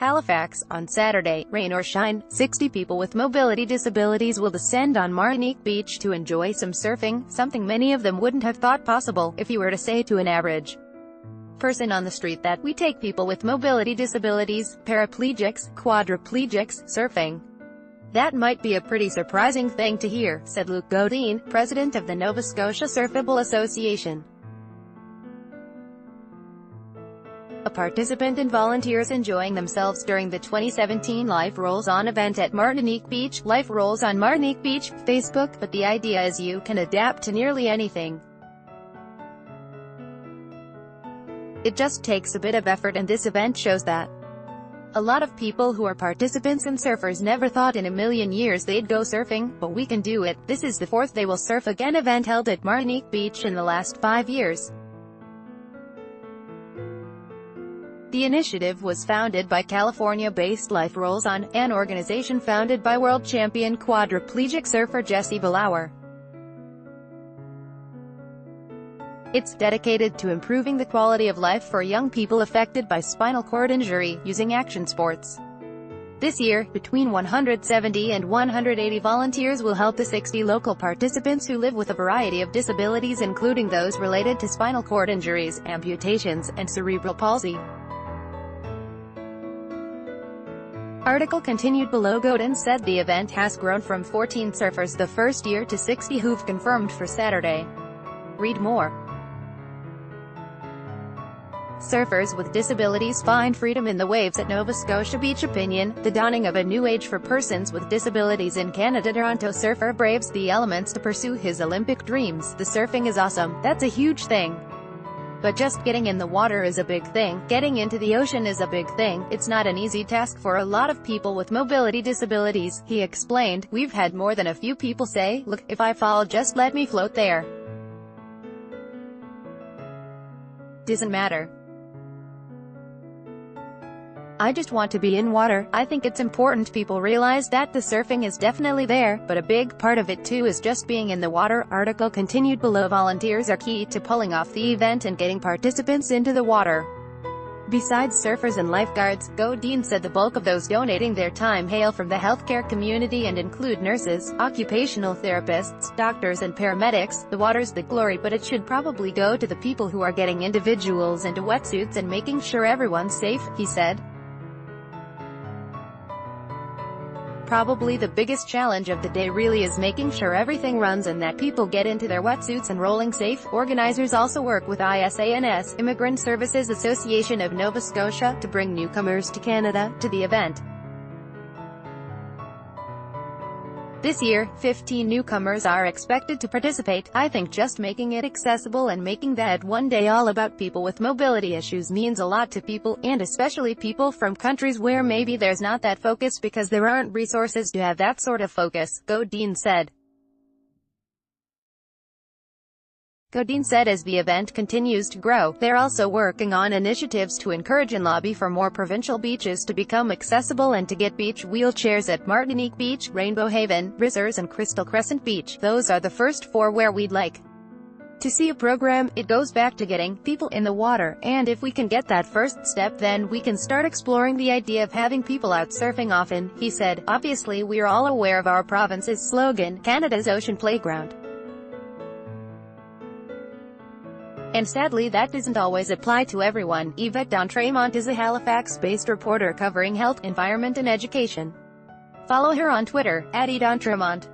Halifax, on Saturday, rain or shine, 60 people with mobility disabilities will descend on Martinique Beach to enjoy some surfing, something many of them wouldn't have thought possible, if you were to say to an average person on the street that we take people with mobility disabilities, paraplegics, quadriplegics, surfing. That might be a pretty surprising thing to hear, said Luc Godin, president of the Nova Scotia SurfAble Association. A participant and volunteers enjoying themselves during the 2017 Life Rolls On event at Martinique Beach. Life Rolls on Martinique Beach, Facebook, but the idea is you can adapt to nearly anything. It just takes a bit of effort, and this event shows that. A lot of people who are participants and surfers never thought in a million years they'd go surfing, but we can do it. This is the fourth They Will Surf Again event held at Martinique Beach in the last 5 years. The initiative was founded by California-based Life Rolls On, an organization founded by world champion quadriplegic surfer Jesse Ballauer. It's dedicated to improving the quality of life for young people affected by spinal cord injury, using action sports. This year, between 170 and 180 volunteers will help the 60 local participants who live with a variety of disabilities, including those related to spinal cord injuries, amputations, and cerebral palsy. Article continued below. Godin said the event has grown from 14 surfers the first year to 60 who've confirmed for Saturday. Read more. Surfers with disabilities find freedom in the waves at Nova Scotia Beach. Opinion: the dawning of a new age for persons with disabilities in Canada. Toronto surfer braves the elements to pursue his Olympic dreams. The surfing is awesome, that's a huge thing. But just getting in the water is a big thing. Getting into the ocean is a big thing. It's not an easy task for a lot of people with mobility disabilities, he explained. We've had more than a few people say, look, if I fall, just let me float there. Doesn't matter. I just want to be in water. I think it's important people realize that the surfing is definitely there, but a big part of it too is just being in the water. Article continued below. Volunteers are key to pulling off the event and getting participants into the water. Besides surfers and lifeguards, Godin said the bulk of those donating their time hail from the healthcare community and include nurses, occupational therapists, doctors and paramedics. The water's the glory, but it should probably go to the people who are getting individuals into wetsuits and making sure everyone's safe, he said. Probably the biggest challenge of the day really is making sure everything runs and that people get into their wetsuits and rolling safe. Organizers also work with ISANS, Immigrant Services Association of Nova Scotia, to bring newcomers to Canada to the event. This year, 15 newcomers are expected to participate. I think just making it accessible and making that one day all about people with mobility issues means a lot to people, and especially people from countries where maybe there's not that focus because there aren't resources to have that sort of focus, Godin said. Godin said as the event continues to grow, they're also working on initiatives to encourage and lobby for more provincial beaches to become accessible and to get beach wheelchairs at Martinique Beach, Rainbow Haven, Risers and Crystal Crescent Beach. Those are the first 4 where we'd like to see a program. It goes back to getting people in the water, and if we can get that first step, then we can start exploring the idea of having people out surfing often, he said. Obviously we're all aware of our province's slogan, Canada's Ocean Playground. And sadly that doesn't always apply to everyone. Yvette D'Entremont is a Halifax-based reporter covering health, environment and education. Follow her on Twitter, @D'Entremont.